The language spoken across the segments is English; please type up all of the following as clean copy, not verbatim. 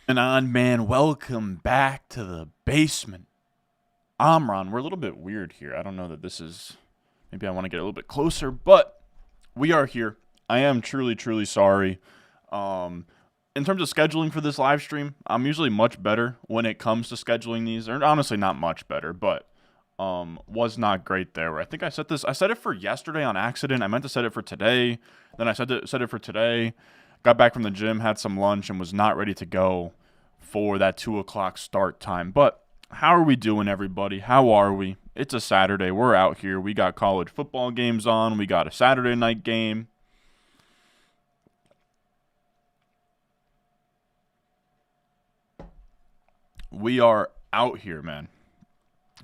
And on, man, welcome back to the basement. Amron, we're a little bit weird here. I don't know that this is. Maybe I want to get a little bit closer, but we are here. I am truly, truly sorry. Um, in terms of scheduling for this live stream, I'm usually much better when it comes to scheduling these. Or honestly, not much better, but was not great there. I think I set this. I set it for yesterday on accident. I meant to set it for today. Then I set it for today. Got back from the gym, had some lunch, and was not ready to go for that 2 o'clock start time. But how are we doing, everybody? How are we? It's a Saturday. We're out here. We got college football games on. We got a Saturday night game. We are out here, man.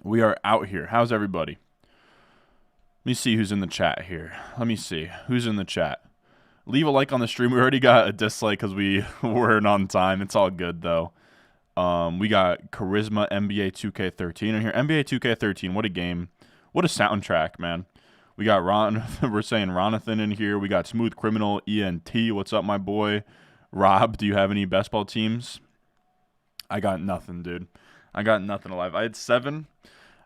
We are out here. How's everybody? Let me see who's in the chat here. Let me see who's in the chat. Leave a like on the stream. We already got a dislike because we weren't on time. It's all good though. We got Charisma NBA 2K13 in here. NBA 2K13, what a game. What a soundtrack, man. We got Ron, we're saying Ronathan in here. We got Smooth Criminal, ENT. What's up, my boy? Rob, do you have any best ball teams? I got nothing, dude. I got nothing alive. I had seven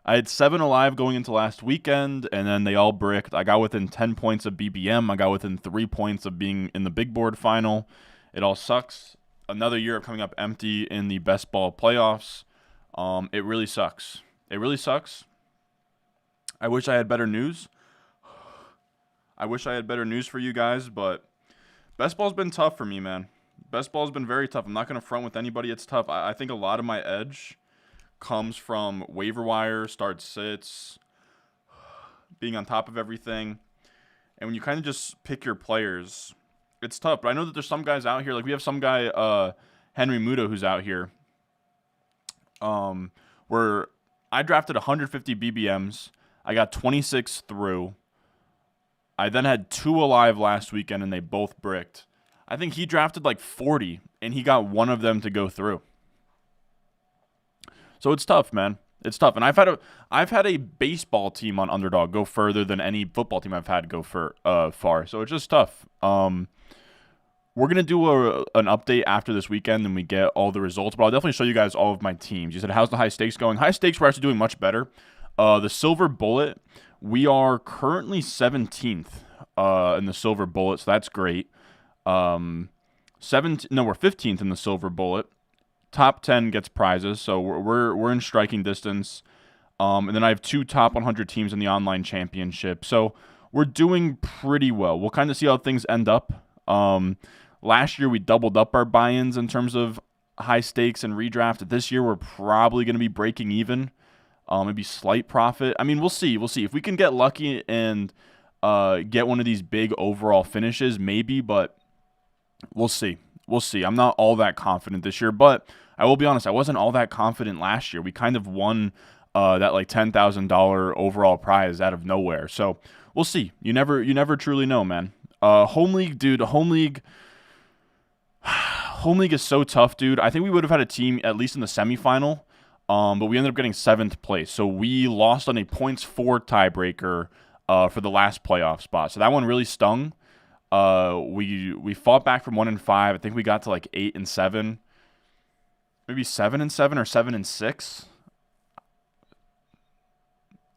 alive going into last weekend, and then they all bricked. I got within 10 points of BBM. I got within 3 points of being in the big board final. It all sucks. Another year of coming up empty in the best ball playoffs. It really sucks. It really sucks. I wish I had better news. I wish I had better news for you guys, but best ball's been tough for me, man. Best ball's been very tough. I'm not going to front with anybody. It's tough. I think a lot of my edge comes from waiver wire, start sits, being on top of everything. And when you kind of just pick your players, it's tough. But I know that there's some guys out here. Like we have some guy, Henry Muto, who's out here. Where I drafted 150 BBMs. I got 26 through. I then had 2 alive last weekend, and they both bricked. I think he drafted like 40, and he got one of them to go through. So it's tough, man. It's tough, and I've had a baseball team on Underdog go further than any football team I've had go far. So it's just tough. We're gonna do an update after this weekend, and we get all the results. But I'll definitely show you guys all of my teams. You said, how's the high stakes going? High stakes, we're actually doing much better. The Silver Bullet, we are currently 17th in the Silver Bullet, so that's great. We're 15th in the Silver Bullet. Top 10 gets prizes, so we're in striking distance. And then I have 2 top 100 teams in the online championship. So we're doing pretty well. We'll kind of see how things end up. Last year we doubled up our buy-ins in terms of high stakes and redraft. This year we're probably going to be breaking even. Maybe slight profit. I mean, we'll see. We'll see if we can get lucky and get one of these big overall finishes, maybe. But we'll see. We'll see. I'm not all that confident this year, but I will be honest. I wasn't all that confident last year. We kind of won that like $10,000 overall prize out of nowhere. So we'll see. You never truly know, man. Home league, dude. Home league is so tough, dude. I think we would have had a team at least in the semifinal, but we ended up getting 7th place. So we lost on a points for tiebreaker for the last playoff spot. So that one really stung. We fought back from 1-5. I think we got to like 8-7, maybe 7-7 or 7-6.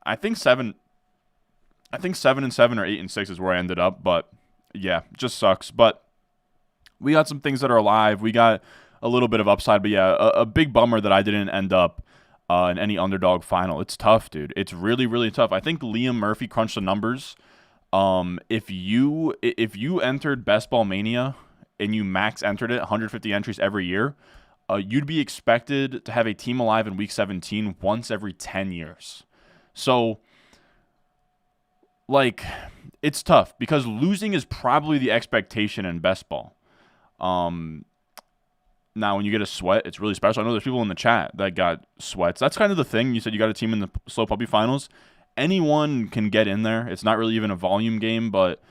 I think 7-7 or 8-6 is where I ended up. But yeah, just sucks. But we got some things that are alive. We got a little bit of upside. But yeah, a big bummer that I didn't end up in any Underdog final. It's tough, dude. It's really, really tough. I think Liam Murphy crunched the numbers. If you entered Best Ball Mania and you max entered it, 150 entries every year, you'd be expected to have a team alive in Week 17 once every 10 years. So, like, it's tough because losing is probably the expectation in Best Ball. Now, when you get a sweat, it's really special. I know there's people in the chat that got sweats. That's kind of the thing. You said you got a team in the Slow Puppy Finals. Anyone can get in there. It's not really even a volume game, but,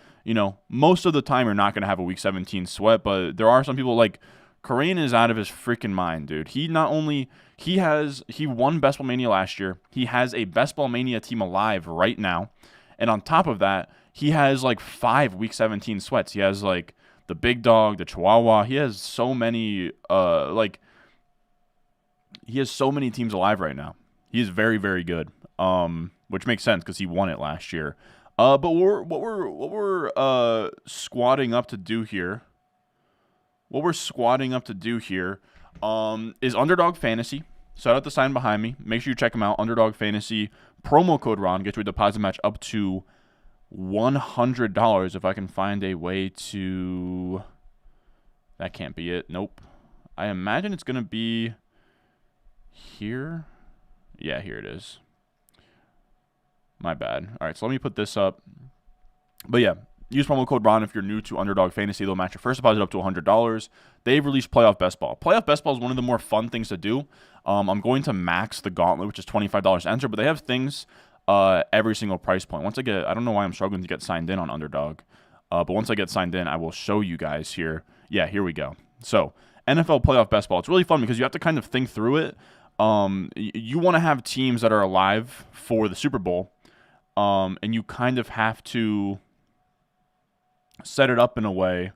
most of the time you're not going to have a Week 17 sweat, but there are some people like Corain is out of his freaking mind, dude. He won Best Ball Mania last year. He has a Best Ball Mania team alive right now. And on top of that, he has like 5 Week 17 sweats. He has like the Big Dog, the Chihuahua. He has so many, he has so many teams alive right now. He is very, very good, which makes sense because he won it last year. But what we're squatting up to do here, is Underdog Fantasy. Shout out the sign behind me. Make sure you check them out. Underdog Fantasy. Promo code Ron gets you a deposit match up to $100 if I can find a way to... That can't be it. Nope. I imagine it's going to be here. Yeah, here it is. My bad. All right, so let me put this up. But yeah, use promo code Ron if you're new to Underdog Fantasy. They'll match your first deposit up to $100. They've released Playoff Best Ball. Playoff Best Ball is one of the more fun things to do. I'm going to max the gauntlet, which is $25 to enter, but they have things every single price point. Once I don't know why I'm struggling to get signed in on Underdog, but once I get signed in, I will show you guys here. Yeah, here we go. So NFL Playoff Best Ball. It's really fun because you have to kind of think through it. You want to have teams that are alive for the Super Bowl, and you kind of have to set it up in a way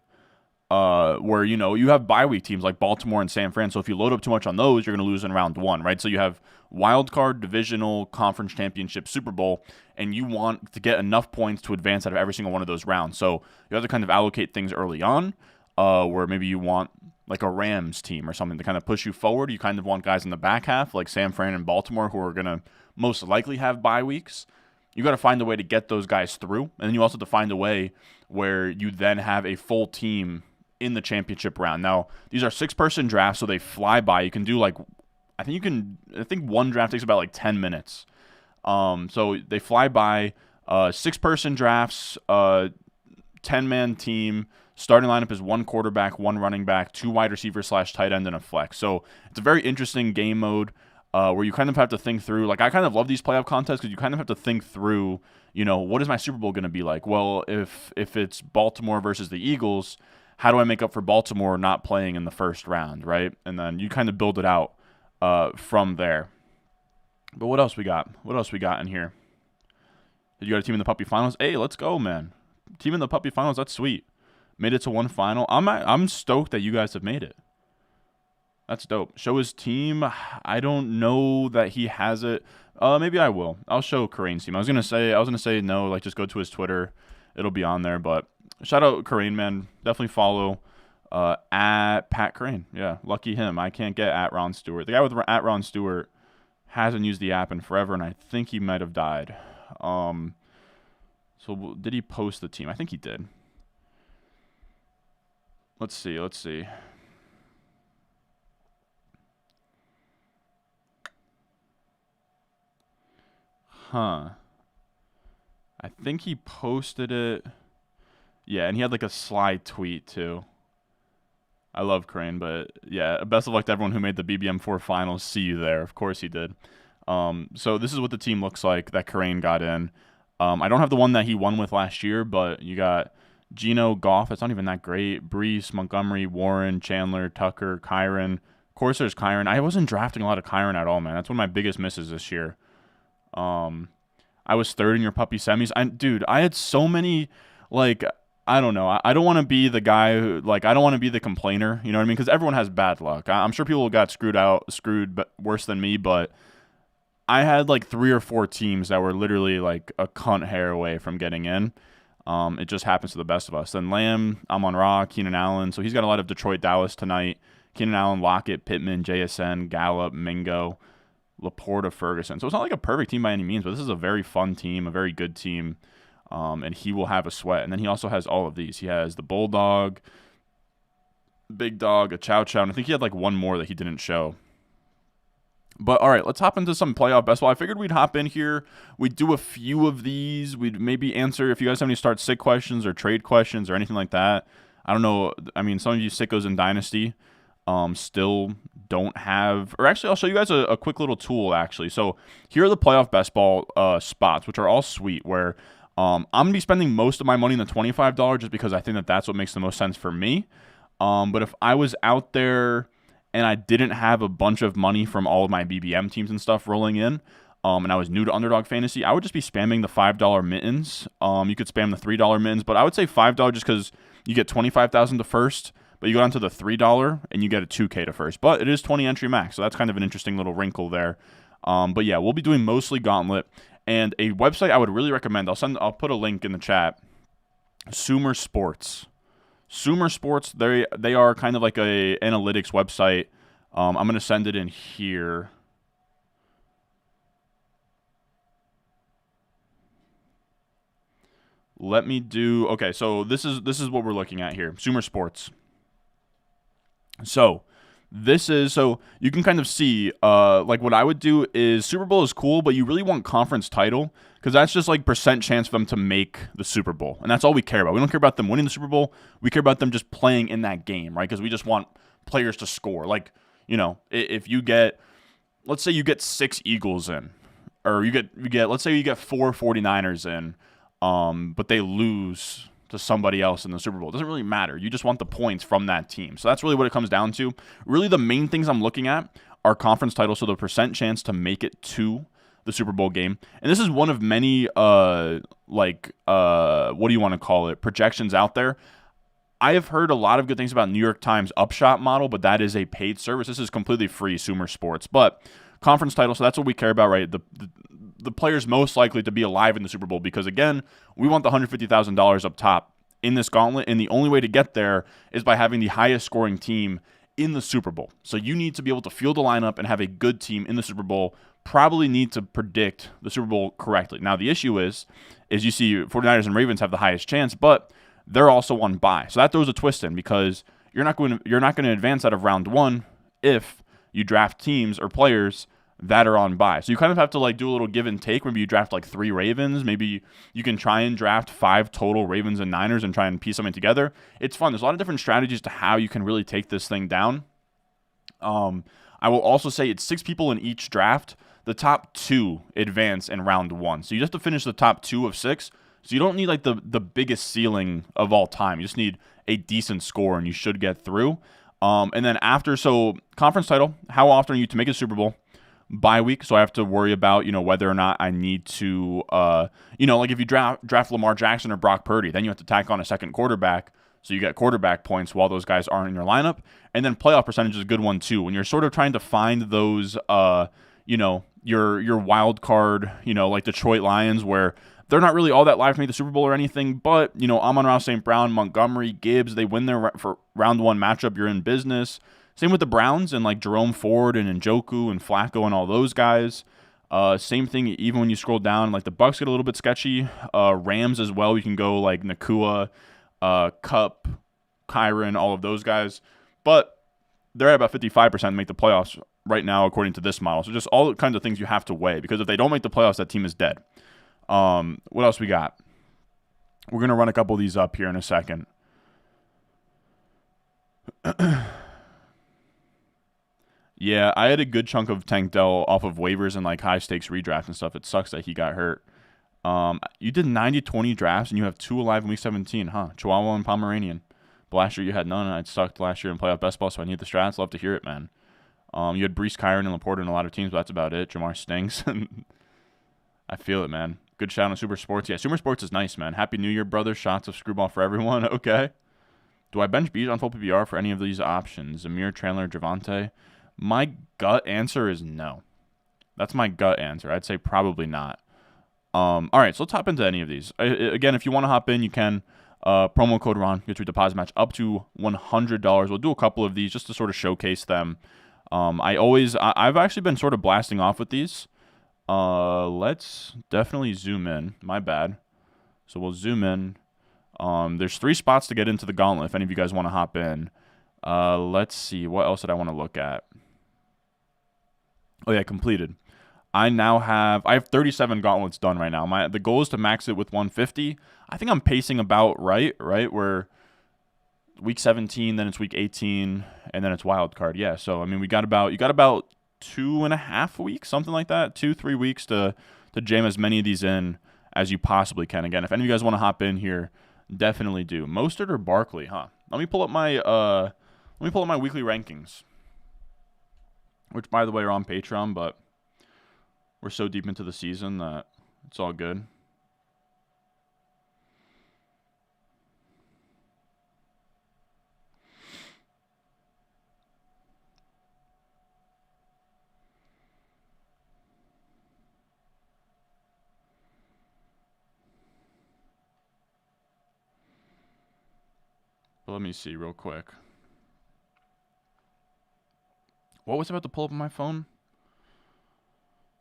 where, you have bye week teams like Baltimore and San Fran. So if you load up too much on those, you're going to lose in round one, right? So you have wild card, divisional, conference championship, Super Bowl, and you want to get enough points to advance out of every single one of those rounds. So you have to kind of allocate things early on, where maybe you want like a Rams team or something to kind of push you forward. You kind of want guys in the back half like San Fran and Baltimore who are going to most likely have bye weeks. You got to find a way to get those guys through. And then you also have to find a way where you then have a full team in the championship round. Now, these are 6-person drafts, so they fly by. You can do I think one draft takes about like 10 minutes. So they fly by. 6-person drafts, 10-man team. Starting lineup is 1 quarterback, 1 running back, 2 wide receivers / tight end, and a flex. So it's a very interesting game mode where you kind of have to think through. I kind of love these playoff contests because you kind of have to think through, what is my Super Bowl going to be like? Well, if it's Baltimore versus the Eagles, how do I make up for Baltimore not playing in the first round, right? And then you kind of build it out from there. But what else we got? What else we got in here? Did you got a team in the Puppy Finals? Hey, let's go, man. Team in the Puppy Finals, that's sweet. Made it to one final. I'm stoked that you guys have made it. That's dope. Show his team. I don't know that he has it. Maybe I will. I'll show Karane's team. I was gonna say no. Just go to his Twitter. It'll be on there. But shout out Karane, man. Definitely follow at Pat Karane. Yeah, lucky him. I can't get at Ron Stewart. The guy with at Ron Stewart hasn't used the app in forever, and I think he might have died. So did he post the team? I think he did. Let's see. I think he posted it. Yeah, and he had a slide tweet too. I love Crane, but yeah, best of luck to everyone who made the BBM4 finals. See you there. Of course he did. So this is what the team looks like that Crane got in. I don't have the one that he won with last year, but you got Geno, Goff. That's not even that great. Brees, Montgomery, Warren, Chandler, Tucker, Kyron. Of course there's Kyron. I wasn't drafting a lot of Kyron at all, man. That's one of my biggest misses this year. I was third in your puppy semis. Dude, I had so many, I don't know. I don't want to be the guy who, I don't want to be the complainer. You know what I mean? Because everyone has bad luck. I'm sure people got screwed worse than me, but I had 3 or 4 teams that were literally a cunt hair away from getting in. It just happens to the best of us. Then Lamb, Amon-Ra, Keenan Allen. So he's got a lot of Detroit, Dallas tonight. Keenan Allen, Lockett, Pittman, JSN, Gallup, Mingo, Laporta, Ferguson. So it's not a perfect team by any means, but this is a very fun team, a very good team. And he will have a sweat. And then he also has all of these. He has the Bulldog, Big Dog, a Chow Chow, and I think he had one more that he didn't show. But all right, let's hop into some playoff best ball. I figured we'd hop in here. We'd do a few of these. We'd maybe answer if you guys have any start sit questions or trade questions or anything like that. I don't know. I mean, some of you sickos in Dynasty still don't have, or actually I'll show you guys a quick little tool actually. So here are the playoff best ball spots, which are all sweet, where I'm going to be spending most of my money in the $25 just because I think that that's what makes the most sense for me. But if I was out there and I didn't have a bunch of money from all of my BBM teams and stuff rolling in, and I was new to Underdog Fantasy, I would just be spamming the $5 mittens. You could spam the $3 mittens, but I would say $5 just because you get $25,000 to first, But you go down to the $3 and you get a 2K to first. But it is 20 entry max, so that's kind of an interesting little wrinkle there. But yeah, we'll be doing mostly Gauntlet. And a website I would really recommend, I'll put a link in the chat. Sumer Sports. Sumer Sports, they are kind of like a analytics website. I'm going to send it in here. Okay, so this is what we're looking at here. Sumer Sports. So you can kind of see, like what I would do is Super Bowl is cool, but you really want conference title because that's just like percent chance for them to make the Super Bowl. And that's all we care about. We don't care about them winning the Super Bowl. We care about them just playing in that game, right? Because we just want players to score. Like, if you get, let's say you get 6 Eagles in, or let's say you get 4 49ers in, but they lose to somebody else in the Super Bowl. It doesn't really matter. You just want the points from that team. So that's really what it comes down to. Really, the main things I'm looking at are conference titles, so the percent chance to make it to the Super Bowl game. And this is one of many, what do you want to call it, projections out there. I have heard a lot of good things about New York Times Upshot model, but that is a paid service. This is completely free, Sumer Sports. But conference title, so that's what we care about, right? The players most likely to be alive in the Super Bowl because, again, we want the $150,000 up top in this gauntlet, and the only way to get there is by having the highest scoring team in the Super Bowl. So you need to be able to field a lineup and have a good team in the Super Bowl, probably need to predict the Super Bowl correctly. Now, the issue is you see 49ers and Ravens have the highest chance, but they're also on bye. So that throws a twist in because you're not going to advance out of round 1 if you draft teams or players that are on bye. So you kind of have to like do a little give and take. Maybe you draft like 3 Ravens. Maybe you can try and draft 5 total Ravens and Niners and try and piece something together. It's fun. There's a lot of different strategies to how you can really take this thing down. I will also say it's 6 people in each draft. The top 2 advance in round 1. So you just have to finish the top 2 of 6. So you don't need like the biggest ceiling of all time. You just need a decent score and you should get through. And then so conference title, how often are you to make a Super Bowl? Bye week, so I have to worry about, whether or not I need to, like if you draft Lamar Jackson or Brock Purdy, then you have to tack on a second quarterback, so you get quarterback points while those guys aren't in your lineup. And then playoff percentage is a good one too. When you're sort of trying to find those, your wild card, like Detroit Lions, where they're not really all that live to make the Super Bowl or anything, but, Amon-Ra St. Brown, Montgomery, Gibbs, they win their for round 1 matchup, you're in business. Same with the Browns and like Jerome Ford and Njoku and Flacco and all those guys. Same thing even when you scroll down, like the Bucks get a little bit sketchy. Rams as well. You can go like Nakua, Kupp, Kyron, all of those guys. But they're at about 55% to make the playoffs right now according to this model. So just all kinds of things you have to weigh because if they don't make the playoffs, that team is dead. What else we got? We're going to run a couple of these up here in a second. Yeah, I had a good chunk of Tank Dell off of waivers and like high stakes redraft and stuff. It sucks that he got hurt. You did 90-20 drafts and you have 2 alive in week 17, huh? Chihuahua and Pomeranian. But last year you had none. I sucked last year in playoff best ball, so I need the strats. Love to hear it, man. You had Breece, Kyron, and Laporta in a lot of teams, but that's about it. Jamar stinks. I feel it, man. Good shout on Super Sports. Yeah, Super Sports is nice, man. Happy New Year, brother. Shots of screwball for everyone. Okay. Do I bench Beach on full PPR for any of these options? Amir, Chandler, Javante? My gut answer is no. That's my gut answer. I'd say probably not. All right, so let's hop into any of these. Again, if you want to hop in, you can. Promo code Ron gets your deposit match up to $100. We'll do a couple of these just to sort of showcase them. I've actually been sort of blasting off with these. Let's definitely zoom in. My bad. So we'll zoom in. There's 3 spots to get into the gauntlet if any of you guys want to hop in. Let's see. What else did I want to look at? Oh, yeah, completed. I have 37 gauntlets done right now. The goal is to max it with 150. I think I'm pacing about right? Where week 17, then it's week 18, and then it's wild card. Yeah, so I mean, you got about 2.5 weeks, something like that, 2-3 weeks to jam as many of these in as you possibly can. Again, if any of you guys want to hop in here, definitely do. Mostert or Barkley, huh? Let me pull up my weekly rankings, which by the way are on Patreon, but we're so deep into the season that it's all good. But let me see real quick. What was I about to pull up on my phone?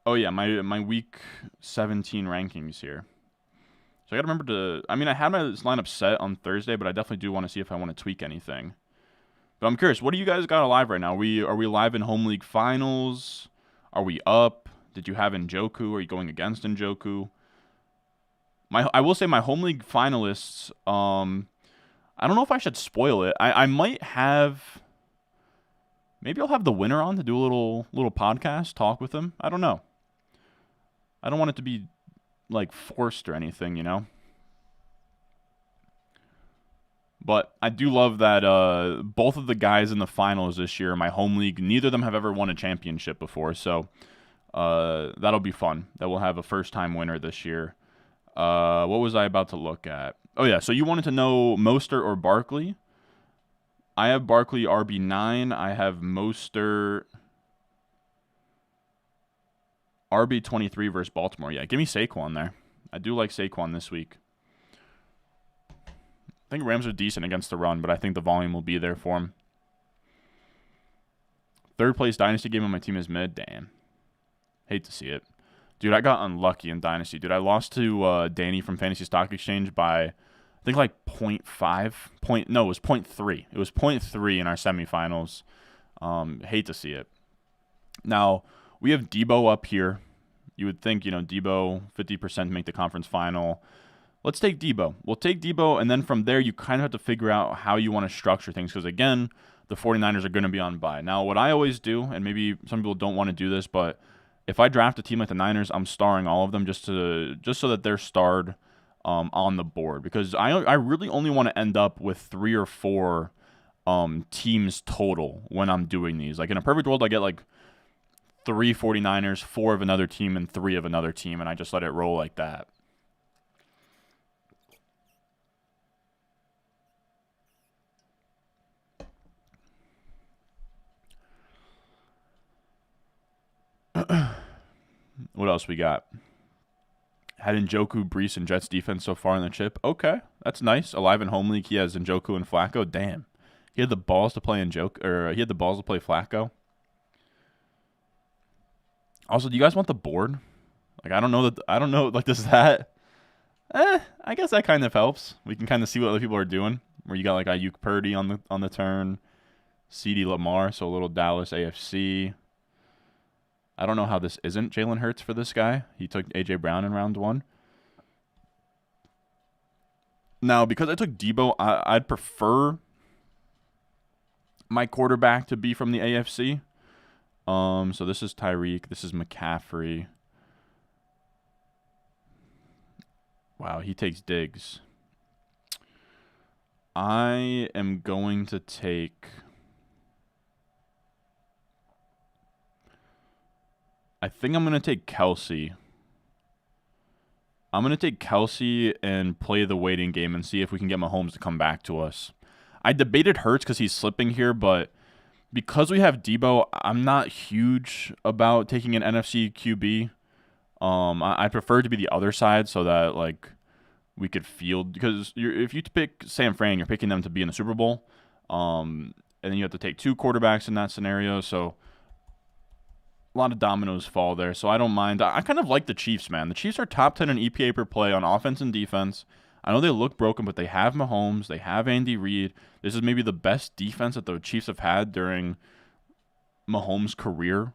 Oh, yeah, my week 17 rankings here. So I got to remember to... I mean, I had my lineup set on Thursday, but I definitely do want to see if I want to tweak anything. But I'm curious, what do you guys got alive right now? Are we live in Home League Finals? Are we up? Did you have Njoku? Are you going against Njoku? I will say my Home League finalists, I don't know if I should spoil it. I might have... Maybe I'll have the winner on to do a little podcast, talk with him. I don't know. I don't want it to be, like, forced or anything, you know? But I do love that both of the guys in the finals this year in my home league, neither of them have ever won a championship before. So that'll be fun. That we'll have a first-time winner this year. What was I about to look at? Oh, yeah. So you wanted to know Mostert or Barkley. I have Barkley RB9. I have Mostert RB23 versus Baltimore. Yeah, give me Saquon there. I do like Saquon this week. I think Rams are decent against the run, but I think the volume will be there for him. Third place Dynasty game on my team is mid. Damn. Hate to see it. Dude, I got unlucky in Dynasty. Dude, I lost to Danny from Fantasy Stock Exchange by, I think, like 0.5. No, it was 0.3. It was 0.3 in our semifinals. Hate to see it. Now, we have Debo up here. You would think, Debo, 50% to make the conference final. Let's take Debo. We'll take Debo, and then from there, you kind of have to figure out how you want to structure things. Because, again, the 49ers are going to be on bye. Now, what I always do, and maybe some people don't want to do this, but if I draft a team like the Niners, I'm starring all of them just so that they're starred on the board. Because I really only want to end up with 3 or 4 teams total when I'm doing these. Like, in a perfect world, I get, like, 3 49ers, 4 of another team, and 3 of another team, and I just let it roll like that. What else we got? Had Njoku, Brees, and Jets defense so far in the chip. Okay, that's nice. Alive in home league, he has Njoku and Flacco. Damn, he had the balls to play he had the balls to play Flacco. Also, do you guys want the board? Like, I don't know. Like, does that? I guess that kind of helps. We can kind of see what other people are doing. Where you got like Ayuk Purdy on the turn, CD Lamar, so a little Dallas AFC. I don't know how this isn't Jalen Hurts for this guy. He took A.J. Brown in round 1. Now, because I took Debo, I'd prefer my quarterback to be from the AFC. So this is Tyreek. This is McCaffrey. Wow, he takes Diggs. I am going to take... I think I'm going to take Kelsey. I'm going to take Kelsey and play the waiting game and see if we can get Mahomes to come back to us. I debated Hurts because he's slipping here, but because we have Debo, I'm not huge about taking an NFC QB. I prefer to be the other side so that like we could field, because if you pick San Fran, you're picking them to be in the Super Bowl, and then you have to take 2 quarterbacks in that scenario. So a lot of dominoes fall there, so I don't mind. I kind of like the Chiefs, man. The Chiefs are top 10 in EPA per play on offense and defense. I know they look broken, but they have Mahomes. They have Andy Reid. This is maybe the best defense that the Chiefs have had during Mahomes' career.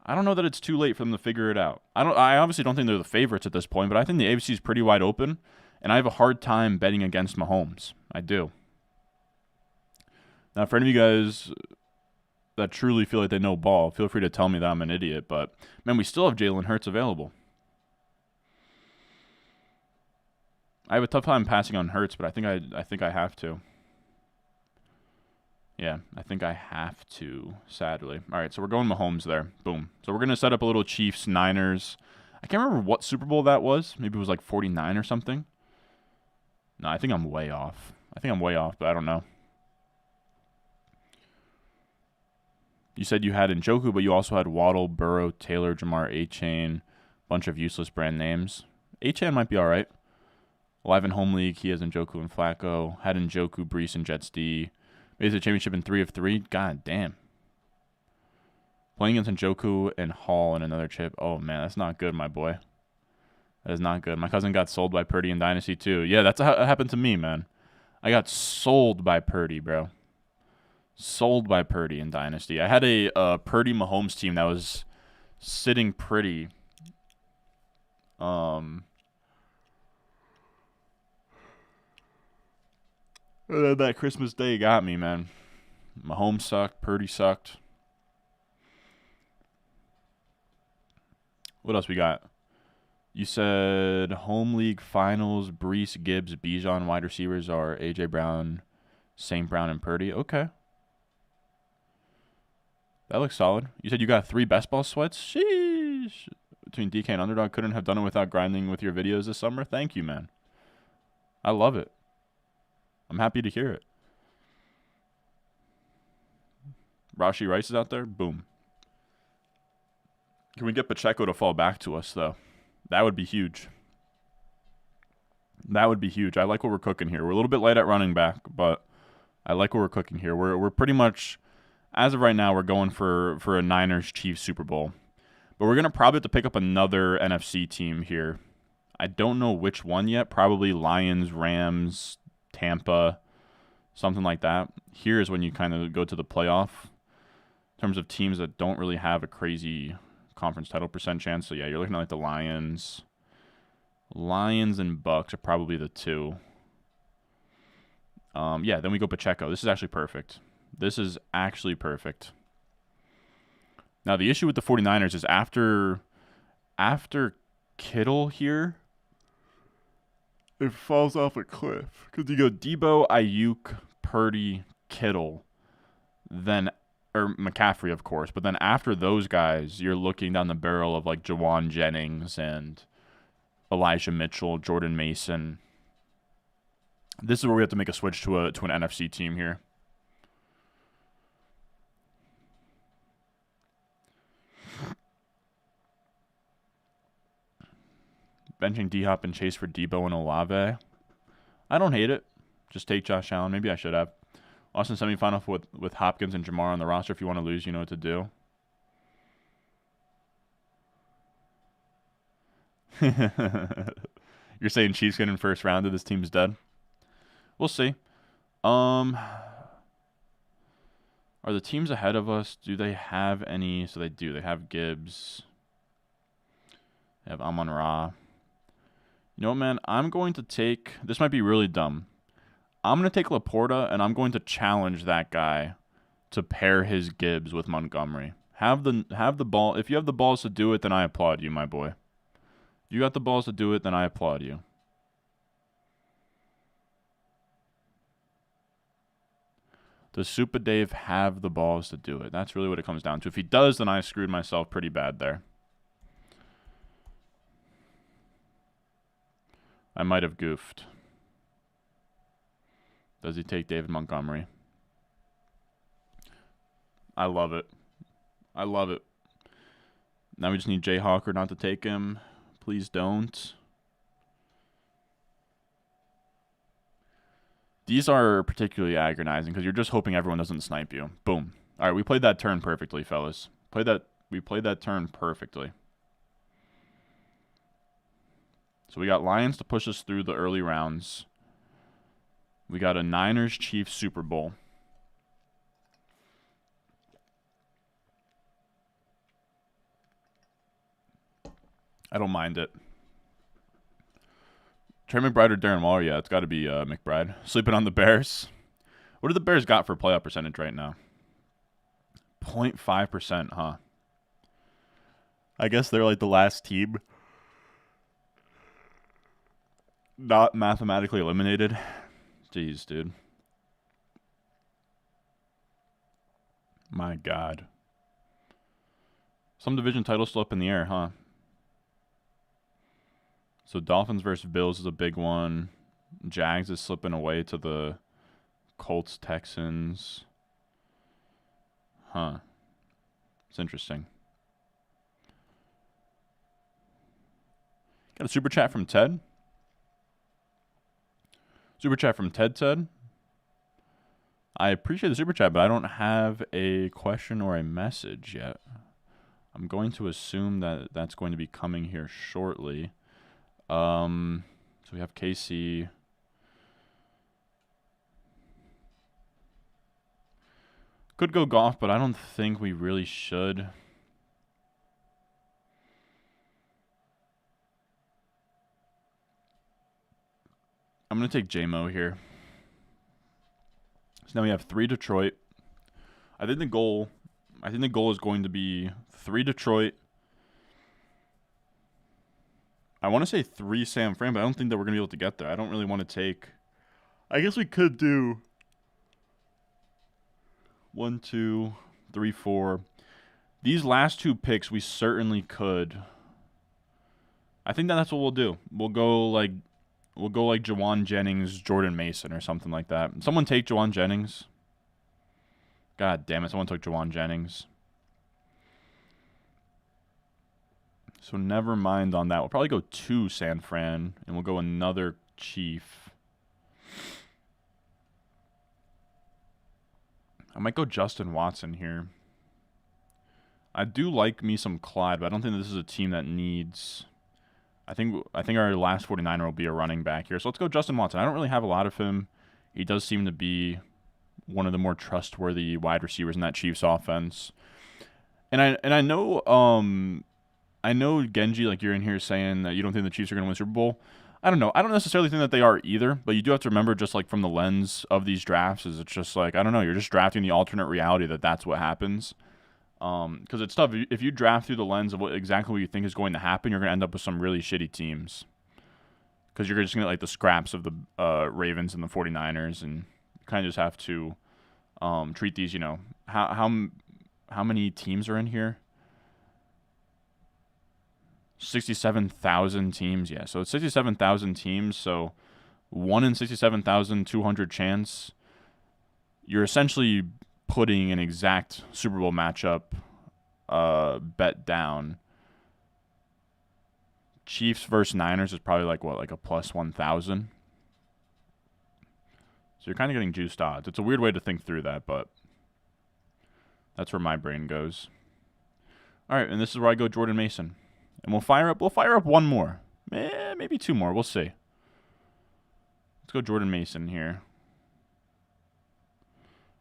I don't know that it's too late for them to figure it out. I obviously don't think they're the favorites at this point, but I think the AFC is pretty wide open, and I have a hard time betting against Mahomes. I do. Now, for any of you guys that truly feel like they know ball, feel free to tell me that I'm an idiot. But, man, we still have Jalen Hurts available. I have a tough time passing on Hurts, but I think I have to. Yeah, I think I have to, sadly. All right, so we're going Mahomes there. Boom. So we're going to set up a little Chiefs-Niners. I can't remember what Super Bowl that was. Maybe it was like 49 or something. No, I think I'm way off. But I don't know. You said you had Njoku, but you also had Waddle, Burrow, Taylor, Jamar, A-Chain, bunch of useless brand names. A-Chain might be all right. Live in home league, he has Njoku and Flacco. Had Njoku, Brees, and Jets D. Made the championship in 3 of 3. God damn. Playing against Njoku and Hall in another chip. Oh, man, that's not good, my boy. That is not good. My cousin got sold by Purdy in Dynasty, too. Yeah, that's how it happened to me, man. I got sold by Purdy, bro. Sold by Purdy in Dynasty. I had a Purdy Mahomes team that was sitting pretty. That Christmas Day got me, man. Mahomes sucked. Purdy sucked. What else we got? You said home league finals, Brees, Gibbs, Bijan. Wide receivers are A.J. Brown, St. Brown, and Purdy. Okay. That looks solid. You said you got 3 best ball sweats? Sheesh. Between DK and Underdog, couldn't have done it without grinding with your videos this summer. Thank you, man. I love it. I'm happy to hear it. Rashi Rice is out there. Boom. Can we get Pacheco to fall back to us, though? That would be huge. That would be huge. I like what we're cooking here. We're a little bit light at running back, but I like what we're cooking here. We're pretty much, as of right now, we're going for a Niners-Chiefs Super Bowl. But we're going to probably have to pick up another NFC team here. I don't know which one yet. Probably Lions, Rams, Tampa, something like that. Here is when you kind of go to the playoff in terms of teams that don't really have a crazy conference title percent chance. So, yeah, you're looking at like the Lions. Lions and Bucks are probably the 2. Yeah, then we go Pacheco. This is actually perfect. This is actually perfect. Now, the issue with the 49ers is after Kittle here, it falls off a cliff. Because you go Debo, Ayuk, Purdy, Kittle, then, or McCaffrey, of course. But then after those guys, you're looking down the barrel of like Jawan Jennings and Elijah Mitchell, Jordan Mason. This is where we have to make a switch to an NFC team here. Benching D-Hop and Chase for Debo and Olave. I don't hate it. Just take Josh Allen. Maybe I should have. Austin semifinal with Hopkins and Jamar on the roster. If you want to lose, you know what to do. You're saying Chiefs getting first round of this team's dead? We'll see. Are the teams ahead of us? Do they have any? So they do. They have Gibbs. They have Amon-Ra. You know what, man? I'm going to take... This might be really dumb. I'm going to take Laporta, and I'm going to challenge that guy to pair his Gibbs with Montgomery. Have the ball. If you have the balls to do it, then I applaud you, my boy. If you got the balls to do it, then I applaud you. Does Super Dave have the balls to do it? That's really what it comes down to. If he does, then I screwed myself pretty bad there. I might have goofed. Does he take David Montgomery? I love it. I love it. Now we just need Jay Hawker not to take him. Please don't. These are particularly agonizing because you're just hoping everyone doesn't snipe you. Boom. All right, we played that turn perfectly, fellas. We played that turn perfectly. So we got Lions to push us through the early rounds. We got a Niners-Chiefs Super Bowl. I don't mind it. Trey McBride or Darren Waller? Yeah, it's got to be McBride. Sleeping on the Bears. What do the Bears got for playoff percentage right now? 0.5%, huh? I guess they're like the last team not mathematically eliminated. Jeez, dude. My God. Some division titles still up in the air, huh? So Dolphins versus Bills is a big one. Jags is slipping away to the Colts, Texans. Huh. It's interesting. Got a super chat from Ted. Super chat from Ted. I appreciate the super chat, but I don't have a question or a message yet. I'm going to assume that that's going to be coming here shortly. So we have KC. Could go golf, but I don't think we really should. I'm going to take JMO here. So now we have 3 Detroit. I think the goal is going to be 3 Detroit. I want to say 3 San Fran, but I don't think that we're going to be able to get there. I don't really want to take... I guess we could do 1, 2, 3, 4. These last 2 picks, we certainly could. I think that's what we'll do. We'll go like Jawan Jennings, Jordan Mason, or something like that. Someone take Jawan Jennings. God damn it, someone took Jawan Jennings. So never mind on that. We'll probably go 2 San Fran, and we'll go another Chief. I might go Justin Watson here. I do like me some Clyde, but I don't think this is a team that needs... I think our last 49er will be a running back here. So let's go Justin Watson. I don't really have a lot of him. He does seem to be one of the more trustworthy wide receivers in that Chiefs offense. And I know Genji, like you're in here saying that you don't think the Chiefs are going to win Super Bowl. I don't know. I don't necessarily think that they are either, but you do have to remember, just like from the lens of these drafts, is it's just like, I don't know, you're just drafting the alternate reality that that's what happens. Because it's tough. If you draft through the lens of exactly what you think is going to happen, you're going to end up with some really shitty teams. Because you're just going to get like the scraps of the Ravens and the 49ers, and you kind of just have to treat these, how many teams are in here? 67,000 teams, yeah. So it's 67,000 teams, so 1 in 67,200 chance. You're essentially putting an exact Super Bowl matchup bet down. Chiefs versus Niners is probably like a plus 1,000. So you're kind of getting juiced odds. It's a weird way to think through that, but that's where my brain goes. All right, and this is where I go Jordan Mason. And we'll fire up one more. Maybe 2 more. We'll see. Let's go Jordan Mason here.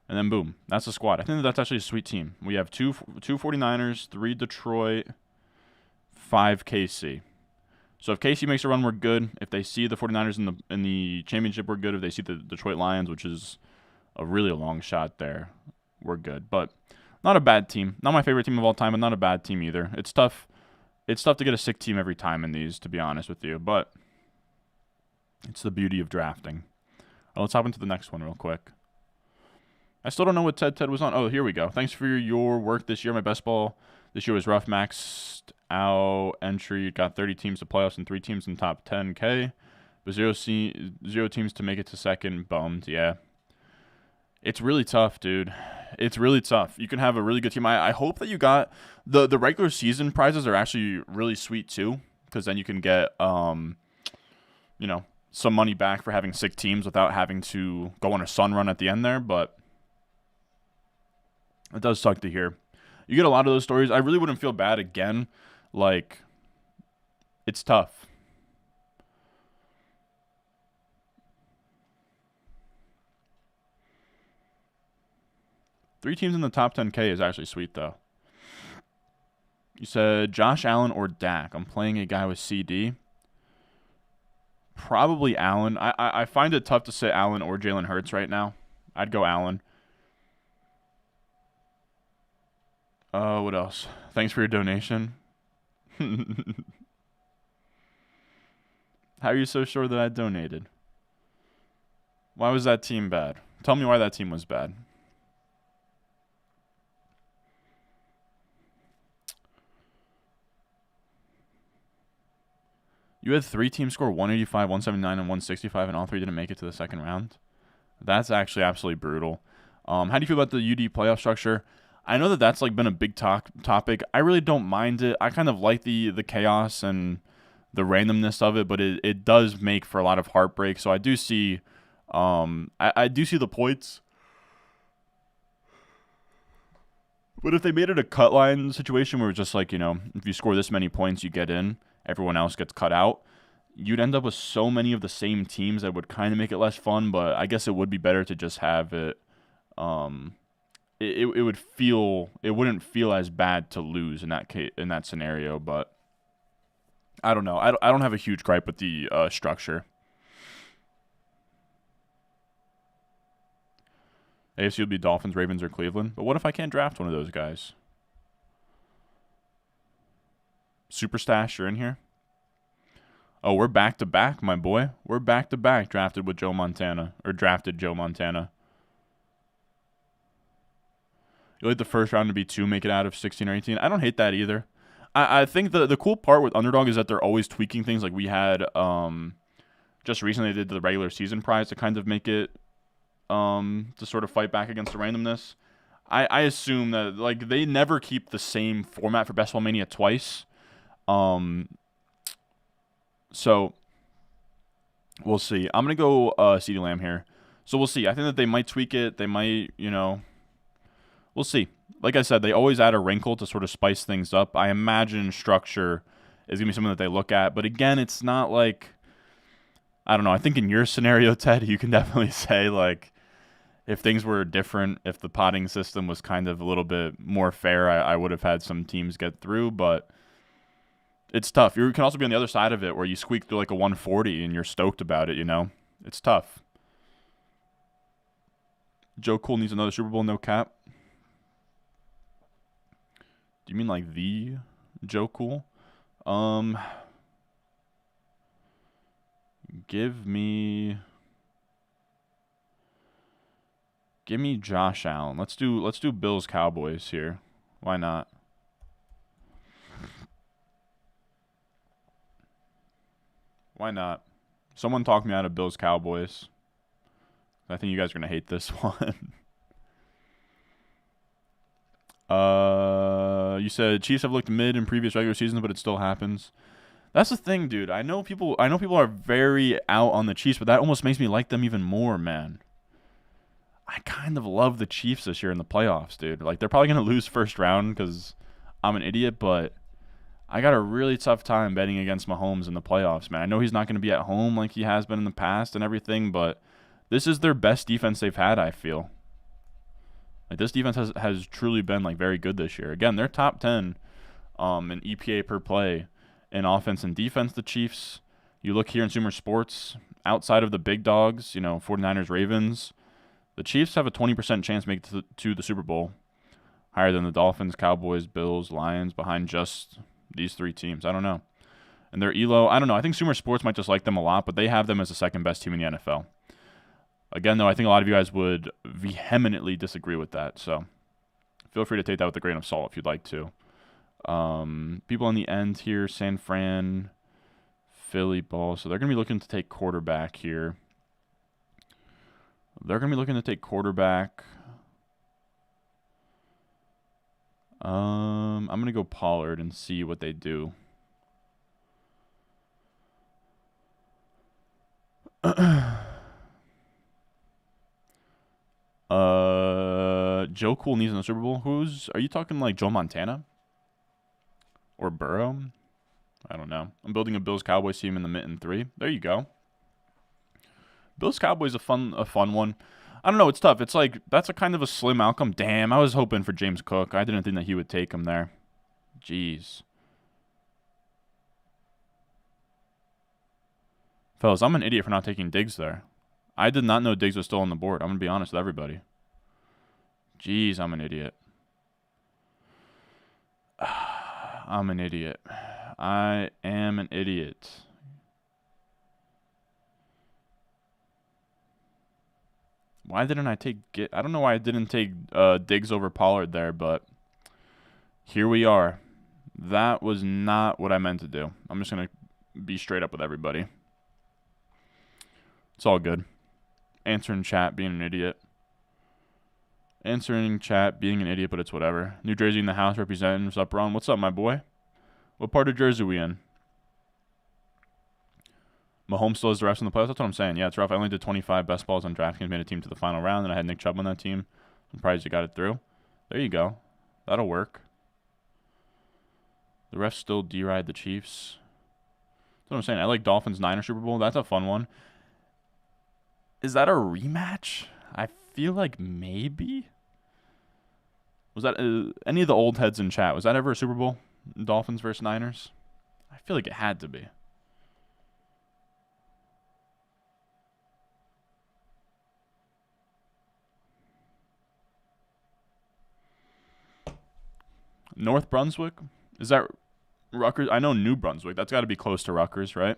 And then boom, that's the squad. I think that's actually a sweet team. We have 2 49ers, 3 Detroit, 5 KC. So if KC makes a run, we're good. If they see the 49ers in the championship, we're good. If they see the Detroit Lions, which is a really long shot there, we're good. But not a bad team. Not my favorite team of all time, but not a bad team either. It's tough. It's tough to get a sick team every time in these, to be honest with you. But it's the beauty of drafting. Well, let's hop into the next one real quick. I still don't know what Ted was on. Oh, here we go. Thanks for your work this year. My best ball this year was rough. Maxed out entry. Got 30 teams to playoffs and 3 teams in top 10K. But 0 teams to make it to second. Bummed. Yeah. It's really tough, dude. It's really tough. You can have a really good team. I hope that you got the regular season prizes are actually really sweet too, because then you can get some money back for having sick teams without having to go on a sun run at the end there. But it does suck to hear. You get a lot of those stories. I really wouldn't feel bad again. Like, it's tough. Three teams in the top 10K is actually sweet, though. You said Josh Allen or Dak. I'm playing a guy with CD. Probably Allen. I find it tough to say Allen or Jalen Hurts right now. I'd go Allen. What else? Thanks for your donation. How are you so sure that I donated? Why was that team bad? Tell me why that team was bad. You had 3 teams score 185, 179, and 165, and all 3 didn't make it to the second round. That's actually absolutely brutal. How do you feel about the UD playoff structure? I know that that's like been a big topic. I really don't mind it. I kind of like the chaos and the randomness of it, but it does make for a lot of heartbreak. So I do see I do see the points. But if they made it a cut line situation where it's just like, if you score this many points, you get in, everyone else gets cut out, you'd end up with so many of the same teams that would kind of make it less fun. But I guess it would be better to just have it. It wouldn't feel as bad to lose in that scenario. But I don't know. I don't have a huge gripe with the structure. AFC would be Dolphins, Ravens, or Cleveland. But what if I can't draft one of those guys? Super Stash, you're in here? Oh, we're back-to-back, my boy. We're back-to-back drafted Joe Montana. You like the first round to be 2, make it out of 16 or 18? I don't hate that either. I think the cool part with Underdog is that they're always tweaking things. Like we had just recently they did the regular season prize to kind of make it to sort of fight back against the randomness. I assume that like they never keep the same format for Best Ball Mania twice. So we'll see. I'm gonna go CeeDee Lamb here. So we'll see. I think that they might tweak it. They might, we'll see. Like I said, they always add a wrinkle to sort of spice things up. I imagine structure is gonna be something that they look at. But again, it's not like, I don't know. I think in your scenario, Ted, you can definitely say like, if things were different, if the potting system was kind of a little bit more fair, I would have had some teams get through, but it's tough. You can also be on the other side of it where you squeak through like a 140 and you're stoked about it, It's tough. Joe Cool needs another Super Bowl, no cap. Do you mean like the Joe Cool? Give me Josh Allen. Let's do Bills Cowboys here. Why not? Why not? Someone talk me out of Bills Cowboys. I think you guys are gonna hate this one. You said Chiefs have looked mid in previous regular seasons, but it still happens. That's the thing, dude. I know people are very out on the Chiefs, but that almost makes me like them even more, man. I kind of love the Chiefs this year in the playoffs, dude. Like, they're probably going to lose first round because I'm an idiot, but I got a really tough time betting against Mahomes in the playoffs, man. I know he's not going to be at home like he has been in the past and everything, but this is their best defense they've had, I feel. Like, this defense has truly been, like, very good this year. Again, they're top 10 in EPA per play in offense and defense, the Chiefs. You look here in Consumer Sports, outside of the big dogs, 49ers, Ravens, the Chiefs have a 20% chance to make it to the Super Bowl, higher than the Dolphins, Cowboys, Bills, Lions, behind just these 3 teams. I don't know. And their ELO, I don't know. I think Consumer Sports might just like them a lot, but they have them as the second best team in the NFL. Again, though, I think a lot of you guys would vehemently disagree with that, so feel free to take that with a grain of salt if you'd like to. People on the end here, San Fran, Philly ball, so they're going to be looking to take quarterback here. I'm going to go Pollard and see what they do. Joe Cool needs in the Super Bowl. Are you talking like Joe Montana? Or Burrow? I don't know. I'm building a Bills Cowboys team in the mitten 3. There you go. Bills Cowboys a fun one. I don't know. It's tough. It's like that's a kind of a slim outcome. Damn, I was hoping for James Cook. I didn't think that he would take him there. Jeez. Fellas, I'm an idiot for not taking Diggs there. I did not know Diggs was still on the board. I'm going to be honest with everybody. Jeez, I'm an idiot. I'm an idiot. I am an idiot. Why didn't I take... I don't know why I didn't take Diggs over Pollard there, but here we are. That was not what I meant to do. I'm just going to be straight up with everybody. It's all good. Answering chat, being an idiot. Answering chat, being an idiot, but it's whatever. New Jersey in the house representing. What's up, Ron? What's up, my boy? What part of Jersey we in? Mahomes still has the rest in the playoffs. That's what I'm saying. Yeah, it's rough. I only did 25 best balls on DraftKings, made a team to the final round, and I had Nick Chubb on that team. I'm surprised you got it through. There you go. That'll work. The refs still D-ride the Chiefs. That's what I'm saying. I like Dolphins-Niners Super Bowl. That's a fun one. Is that a rematch? I feel like maybe. Was that any of the old heads in chat? Was that ever a Super Bowl? Dolphins versus Niners? I feel like it had to be. North Brunswick? Is that Rutgers? I know New Brunswick. That's got to be close to Rutgers, right?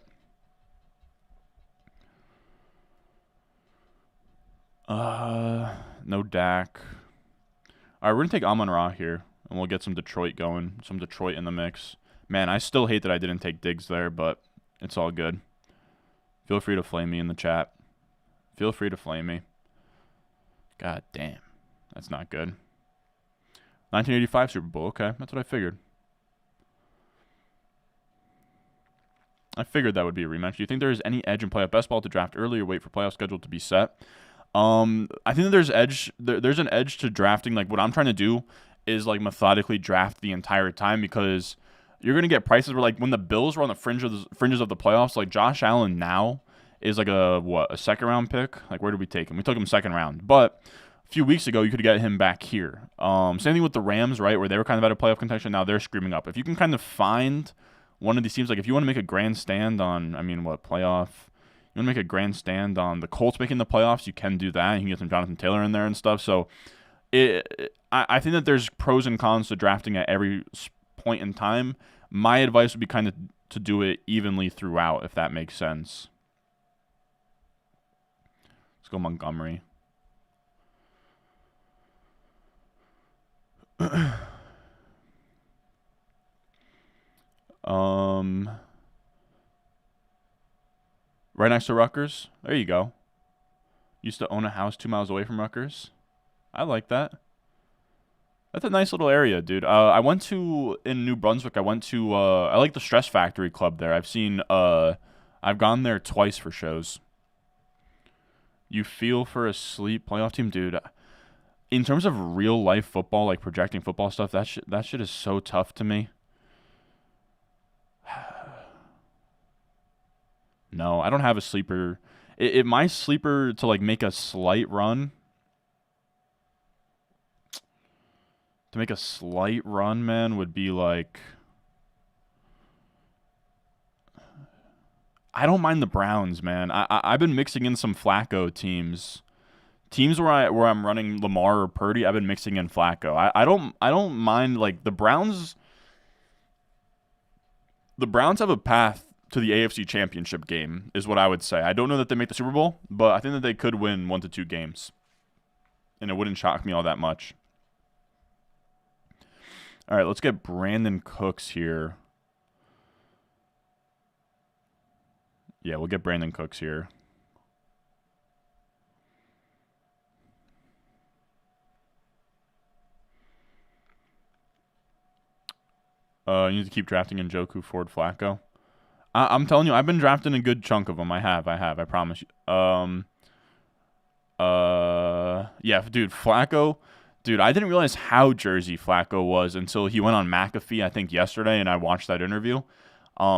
No Dak. All right, we're going to take Amon-Ra here, and we'll get some Detroit going, some Detroit in the mix. Man, I still hate that I didn't take Diggs there, but it's all good. Feel free to flame me in the chat. Feel free to flame me. God damn. That's not good. 1985 Super Bowl. Okay, that's what I figured. I figured that would be a rematch. Do you think there is any edge in playoff best ball to draft early or wait for playoff schedule to be set? I think that there's edge. There's an edge to drafting. Like what I'm trying to do is like methodically draft the entire time because you're gonna get prices where like when the Bills were on the fringes of the playoffs, like Josh Allen now is like a second round pick. Like where did we take him? We took him second round, but a few weeks ago you could get him back here. Same thing with the Rams, right? Where they were kind of out of playoff contention. Now they're screaming up. If you can kind of find one of these teams, like if you want to make a grand stand on, playoff. You want to make a grand stand on the Colts making the playoffs, you can do that. You can get some Jonathan Taylor in there and stuff. So I think that there's pros and cons to drafting at every point in time. My advice would be kind of to do it evenly throughout, if that makes sense. Let's go Montgomery. Right next to Rutgers. There you go. Used to own a house 2 miles away from Rutgers. I like that. That's a nice little area, dude. I went to, in New Brunswick, I like the Stress Factory Club there. I've gone there twice for shows. You feel for a sleep playoff team? Dude, in terms of real life football, like projecting football stuff, that shit is so tough to me. No, I don't have a sleeper. If my sleeper to like make a slight run, man, would be like, I don't mind the Browns, man. I've been mixing in some Flacco teams where I'm running Lamar or Purdy. I've been mixing in Flacco. I don't mind like the Browns. The Browns have a path to the AFC Championship game, is what I would say. I don't know that they make the Super Bowl, but I think that they could win 1 to 2 games. And it wouldn't shock me all that much. All right, let's get Brandon Cooks here. Yeah, we'll get Brandon Cooks here. You need to keep drafting Njoku, Ford, Flacco. I'm telling you, I've been drafting a good chunk of them. I have. I promise you. Yeah, dude, Flacco. Dude, I didn't realize how Jersey Flacco was until he went on McAfee, I think, yesterday, and I watched that interview.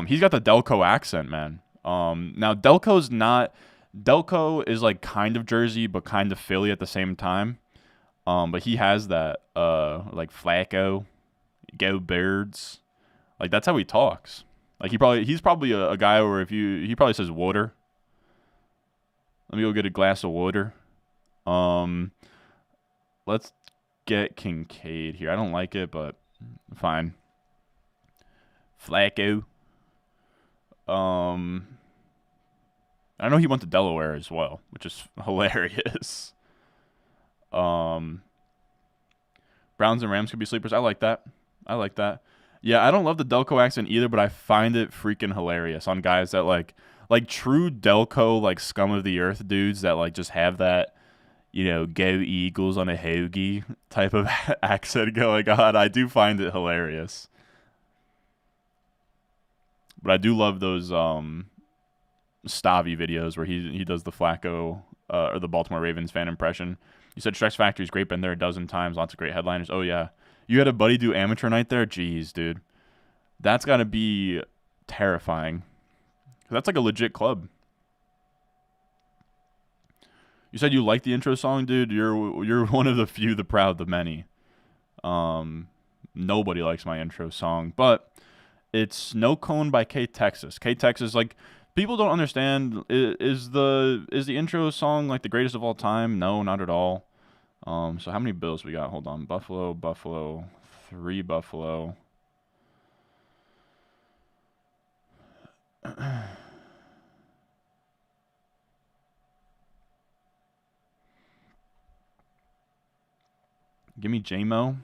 He's got the Delco accent, man. Now, Delco is like kind of Jersey, but kind of Philly at the same time. But he has that, like Flacco, go Birds. Like, that's how he talks. Like, he's probably a guy where he probably says water. Let me go get a glass of water. Let's get Kincaid here. I don't like it, but fine. Flacco. I know he went to Delaware as well, which is hilarious. Browns and Rams could be sleepers. I like that. Yeah, I don't love the Delco accent either, but I find it freaking hilarious on guys that like true Delco, like scum of the earth dudes that like just have that, go Eagles on a hoagie type of accent going on. I do find it hilarious. But I do love those Stavi videos where he does the Flacco or the Baltimore Ravens fan impression. You said Shrek's Factory's great, been there a dozen times, lots of great headliners. Oh yeah, you had a buddy do amateur night there. Jeez, dude, that's got to be terrifying. That's like a legit club. You said you like the intro song, dude. You're one of the few, the proud, the many. Nobody likes my intro song, but it's Snow Cone by K Texas. K Texas, like, people don't understand. Is the intro song like the greatest of all time? No, not at all. So how many Bills we got? Hold on. Buffalo, 3 Buffalo. Give me JMO.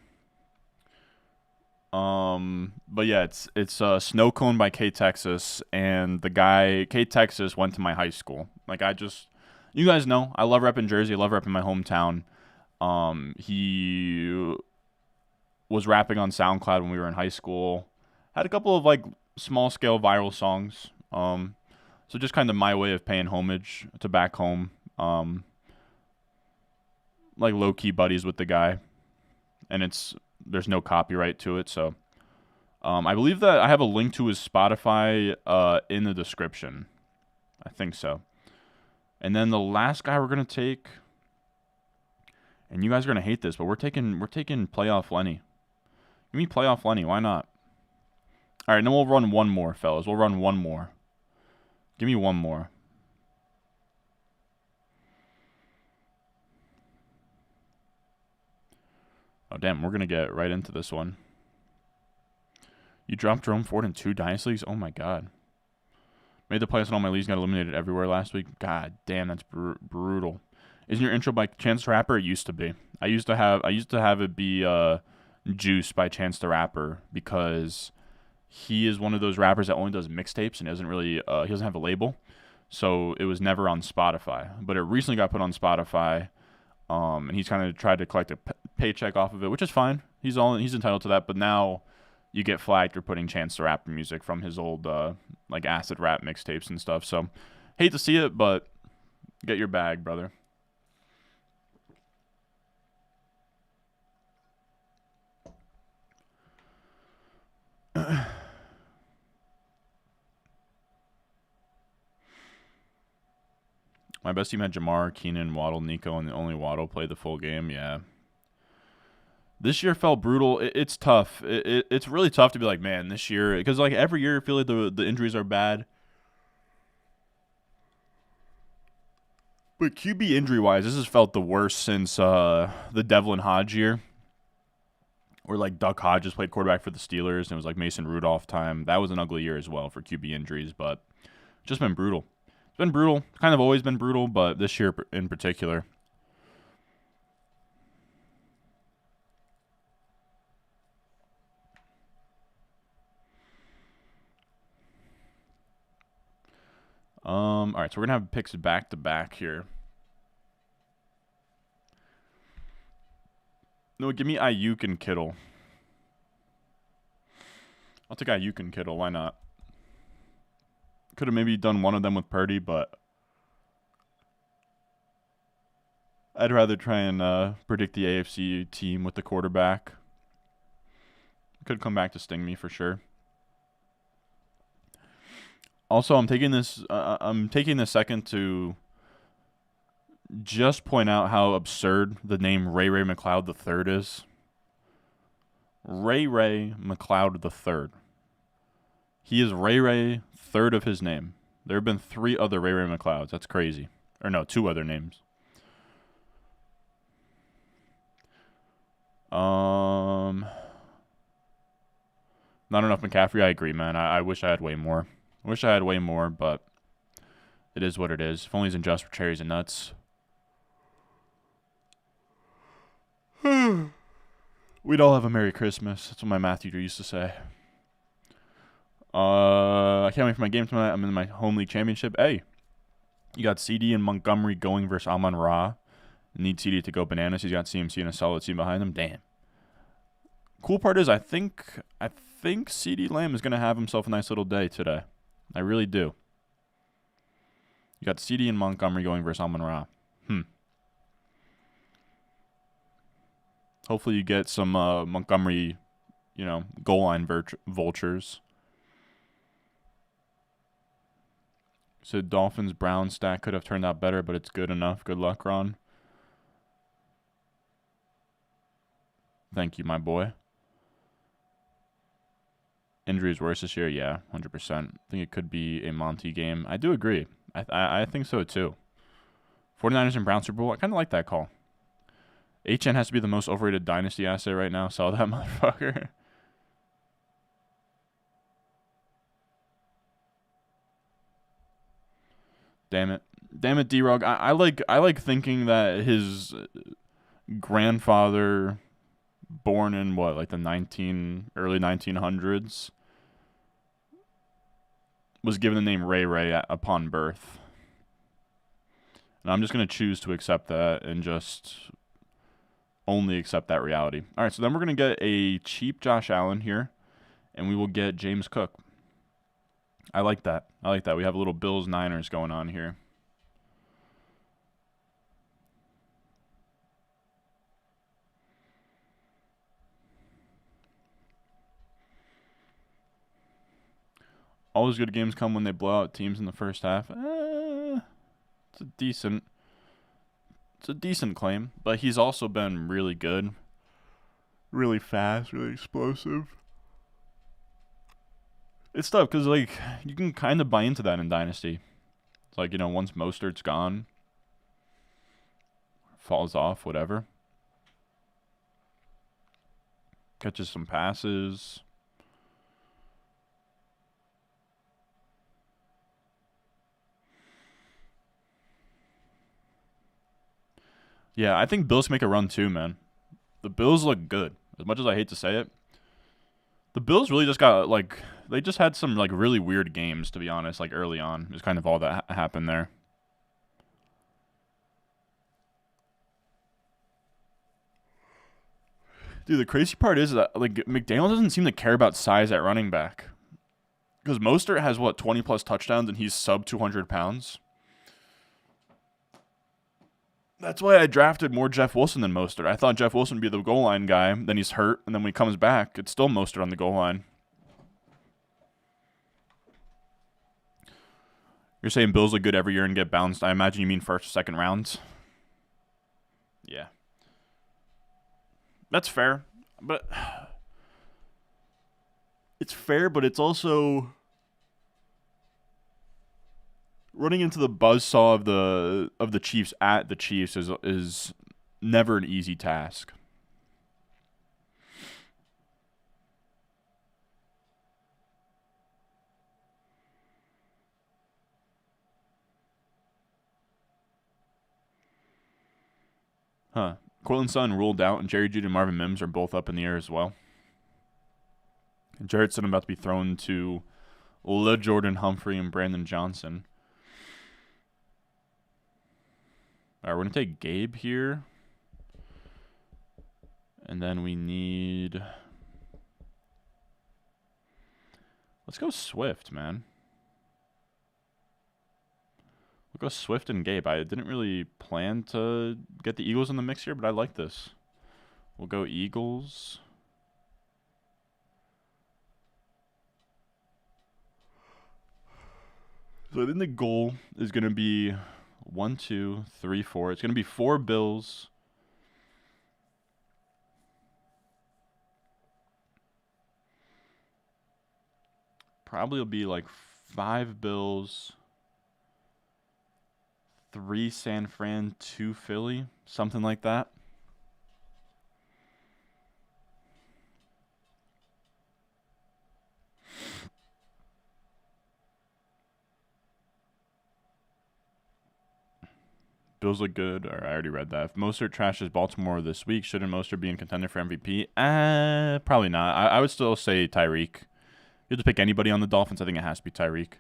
But yeah, it's Snow Cone by K Texas, and the guy K Texas went to my high school. Like, you guys know, I love repping Jersey, I love repping my hometown. He was rapping on SoundCloud when we were in high school. Had a couple of like small scale viral songs. So just kind of my way of paying homage to back home. Like low key buddies with the guy, and there's no copyright to it. So I believe that I have a link to his Spotify in the description. I think so. And then the last guy we're gonna take, and you guys are gonna hate this, but we're taking Playoff Lenny. Give me Playoff Lenny. Why not? All right, then we'll run one more, fellas. We'll run one more. Give me one more. Oh, damn. We're going to get right into this one. You dropped Jerome Ford in 2 Dynasty Leagues? Oh, my God. Made the playoffs in all my leagues. Got eliminated everywhere last week. God damn, that's brutal. Isn't your intro by Chance the Rapper? It used to be. I used to have it be Juice by Chance the Rapper, because he is one of those rappers that only does mixtapes and he doesn't have a label. So it was never on Spotify. But it recently got put on Spotify, and he's kind of tried to collect a paycheck off of it, which is fine. He's entitled to that. But now you get flagged for putting Chance the Rapper music from his old like acid rap mixtapes and stuff. So hate to see it, but get your bag, brother. My best team had Jamar, Keenan, Waddle, Nico, and only Waddle played the full game. Yeah. This year felt brutal. It's tough. It's really tough to be like, man, this year, because like every year I feel like the injuries are bad. But QB injury-wise, this has felt the worst since the Devlin Hodge year, where like Duck Hodges played quarterback for the Steelers, and it was like Mason Rudolph time. That was an ugly year as well for QB injuries, but just been brutal. It's been brutal. Kind of always been brutal, but this year in particular. All right, so we're gonna have picks back to back here. No, give me Ayuk and Kittle. I'll take Ayuk and Kittle. Why not? Could have maybe done one of them with Purdy, but I'd rather try and predict the AFC team with the quarterback. Could come back to sting me for sure. Also, I'm taking this second to just point out how absurd the name Ray McLeod III is. Ray McLeod III. He is Ray, third of his name. There have been 3 other Ray McLeods. That's crazy. Or no, 2 other names. Not enough McCaffrey. I agree, man. I wish I had way more. But it is what it is. If only he's in just for cherries and nuts. We'd all have a Merry Christmas. That's what my math teacher used to say. I can't wait for my game tonight. I'm in my home league championship. Hey, you got CD and Montgomery going versus Amon Ra. Need CD to go bananas. He's got CMC and a solid team behind him. Damn. Cool part is I think CD Lamb is going to have himself a nice little day today. I really do. You got CD and Montgomery going versus Amon-Ra. Hopefully you get some Montgomery, goal line vultures. So Dolphins-Browns stack could have turned out better, but it's good enough. Good luck, Ron. Thank you, my boy. Injuries worse this year? Yeah, 100%. I think it could be a Monty game. I do agree. I think so, too. 49ers and Browns Super Bowl. I kind of like that call. HN has to be the most overrated dynasty asset right now. Sell that motherfucker. Damn it. Damn it, D-Rog. I like thinking that his grandfather, born in what, like the early 1900s, was given the name Ray Ray upon birth. And I'm just going to choose to accept that and just only accept that reality. All right, so then we're going to get a cheap Josh Allen here, and we will get James Cook. I like that. We have a little Bills-Niners going on here. Always good games come when they blow out teams in the first half. It's a decent claim, but he's also been really good, really fast, really explosive. It's tough because, like, you can kind of buy into that in Dynasty. It's like, once Mostert's gone, falls off, whatever. Catches some passes. Yeah, I think Bills make a run too, man. The Bills look good. As much as I hate to say it. The Bills really just got, they just had some, really weird games, to be honest, early on. Is kind of all that happened there. Dude, the crazy part is that, McDaniel doesn't seem to care about size at running back. Because Mostert has, 20-plus touchdowns, and he's sub 200 pounds. That's why I drafted more Jeff Wilson than Mostert. I thought Jeff Wilson would be the goal line guy. Then he's hurt, and then when he comes back, it's still Mostert on the goal line. You're saying Bills look good every year and get bounced. I imagine you mean first or second rounds. Yeah. That's fair. But it's fair, but it's also running into the buzzsaw of the Chiefs at the Chiefs is never an easy task. Huh. Cortland Sutton ruled out, and Jerry Jeudy and Marvin Mims are both up in the air as well. And Jarrett Stidham about to be thrown to Jordan Humphrey and Brandon Johnson. All right, we're going to take Gabe here. And then we need... Let's go Swift, man. We'll go Swift and Gabe. I didn't really plan to get the Eagles in the mix here, but I like this. We'll go Eagles. So I think the goal is going to be 1, 2, 3, 4. It's going to be 4 Bills. Probably will be like 5 Bills, 3 San Fran, 2 Philly, something like that. Bills look good. Or I already read that. If Mostert trashes Baltimore this week, shouldn't Mostert be in contender for MVP? Probably not. I would still say Tyreek. You have to pick anybody on the Dolphins. I think it has to be Tyreek.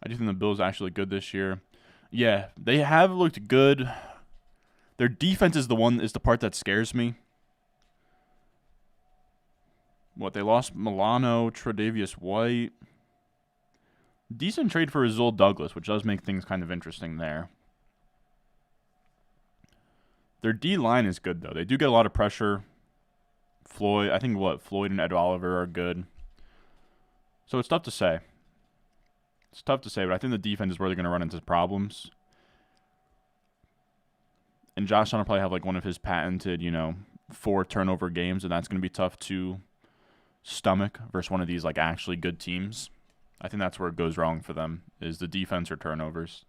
I do think the Bills are actually good this year. Yeah, they have looked good. Their defense is the part that scares me. What, they lost Milano, Tre'Davious White. Decent trade for Azul Douglas, which does make things kind of interesting there. Their D-line is good, though. They do get a lot of pressure. Floyd and Ed Oliver are good. So it's tough to say. But I think the defense is where they're going to run into problems. And Josh Allen will probably have like one of his patented, 4 turnover games, and that's going to be tough to stomach versus one of these like actually good teams. I think that's where it goes wrong for them, is the defense or turnovers.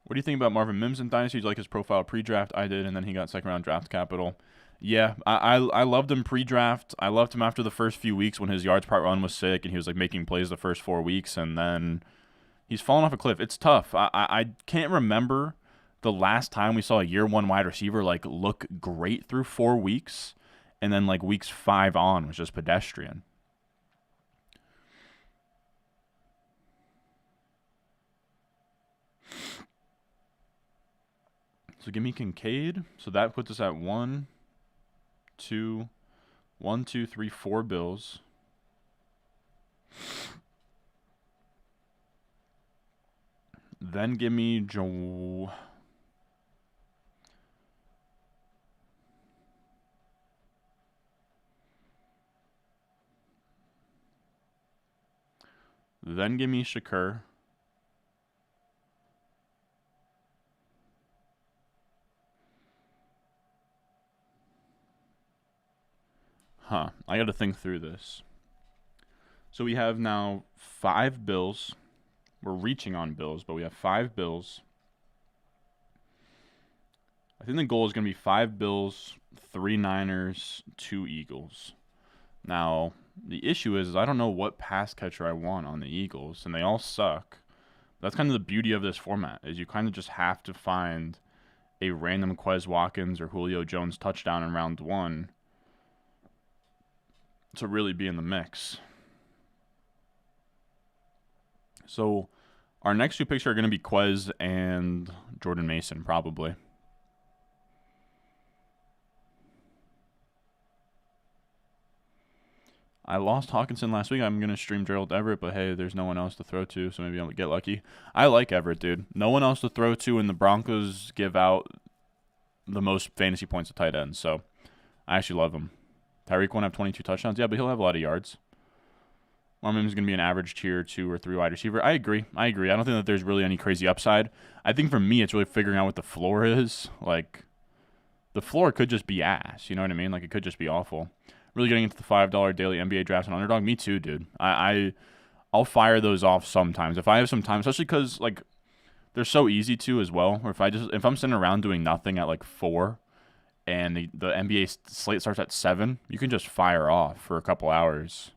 What do you think about Marvin Mims in Dynasty? Did you like his profile pre-draft? I did, and then he got second-round draft capital. Yeah, I loved him pre-draft. I loved him after the first few weeks when his yards per run was sick and he was like making plays the first 4 weeks, and then he's fallen off a cliff. It's tough. I can't remember the last time we saw a year 1 wide receiver like look great through 4 weeks, and then like weeks 5 on was just pedestrian. So give me Kincaid. So that puts us at 1, 2, 3, 4 Bills. Then give me Joe. Then give me Shakur. I got to think through this. So we have now 5 Bills. We're reaching on Bills, but we have 5 Bills. I think the goal is going to be 5 Bills, 3 Niners, 2 Eagles. Now, the issue is I don't know what pass catcher I want on the Eagles, and they all suck. That's kind of the beauty of this format, is you kind of just have to find a random Quez Watkins or Julio Jones touchdown in round 1 to really be in the mix. So our next 2 picks are going to be Quez and Jordan Mason, probably. I lost Hawkinson last week. I'm going to stream Gerald Everett, but hey, there's no one else to throw to, so maybe I'll get lucky. I like Everett, dude. No one else to throw to, and the Broncos give out the most fantasy points to tight ends, so I actually love him. Tyreek won't have 22 touchdowns. Yeah, but he'll have a lot of yards. Marvin is going to be an average tier 2 or 3 wide receiver. I agree. I don't think that there's really any crazy upside. I think for me, it's really figuring out what the floor is. Like, the floor could just be ass. You know what I mean? Like, it could just be awful. Really getting into the $5 daily NBA drafts on Underdog. Me too, dude. I'll fire those off sometimes. If I have some time, especially because, like, they're so easy to as well. Or if I'm sitting around doing nothing at, like, 4, and the NBA slate starts at 7, you can just fire off for a couple hours.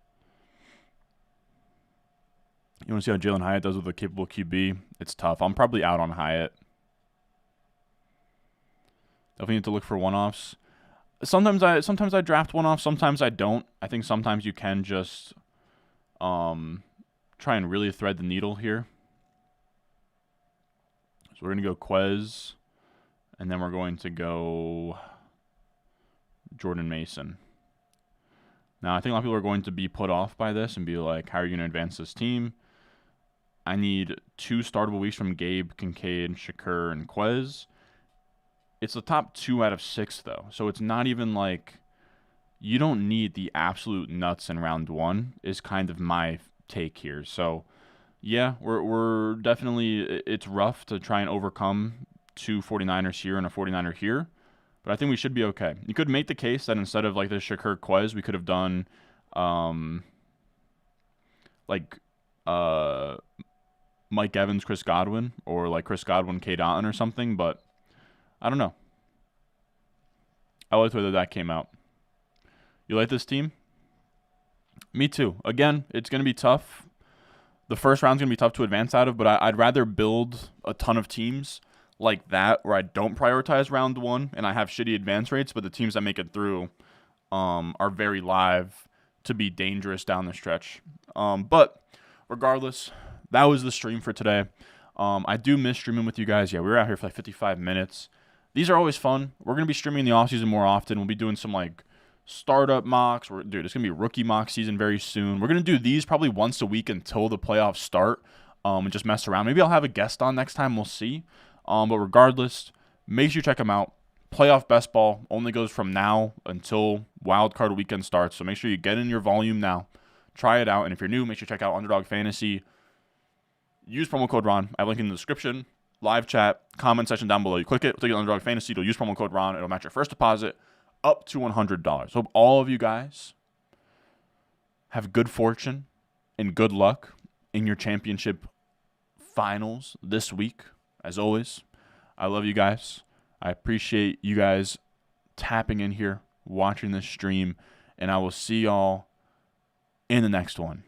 You want to see how Jalen Hyatt does with a capable QB? It's tough. I'm probably out on Hyatt. Definitely need to look for one-offs. Sometimes I draft one-offs. Sometimes I don't. I think sometimes you can just try and really thread the needle here. So we're going to go Quez, and then we're going to go Jordan Mason. Now, I think a lot of people are going to be put off by this and be like, how are you going to advance this team? I need 2 startable weeks from Gabe, Kincaid, Shakur, and Quez. It's the top 2 out of 6, though. So it's not even like you don't need the absolute nuts in round 1 is kind of my take here. So, yeah, we're definitely – it's rough to try and overcome 2 49ers here and a 49er here. But I think we should be okay. You could make the case that instead of like the Shakur Quez, we could have done Mike Evans, Chris Godwin, or like Chris Godwin, K. Dalton or something, but I don't know. I liked whether that came out. You like this team? Me too. Again, it's going to be tough. The first round's going to be tough to advance out of, but I'd rather build a ton of teams like that where I don't prioritize round 1 and I have shitty advance rates, but the teams that make it through, are very live to be dangerous down the stretch. But regardless, that was the stream for today. I do miss streaming with you guys. Yeah, we were out here for like 55 minutes. These are always fun. We're going to be streaming in the offseason more often. We'll be doing some like startup mocks. Dude, it's going to be rookie mock season very soon. We're going to do these probably once a week until the playoffs start, and just mess around. Maybe I'll have a guest on next time. We'll see. But regardless, make sure you check them out. Playoff best ball only goes from now until wild card weekend starts. So make sure you get in your volume now. Try it out. And if you're new, make sure you check out Underdog Fantasy. Use promo code Ron. I have a link in the description, live chat, comment section down below. You click it, it'll take you to Underdog Fantasy. You'll use promo code Ron. It'll match your first deposit up to $100. Hope all of you guys have good fortune and good luck in your championship finals this week. As always, I love you guys. I appreciate you guys tapping in here, watching this stream, and I will see y'all in the next one.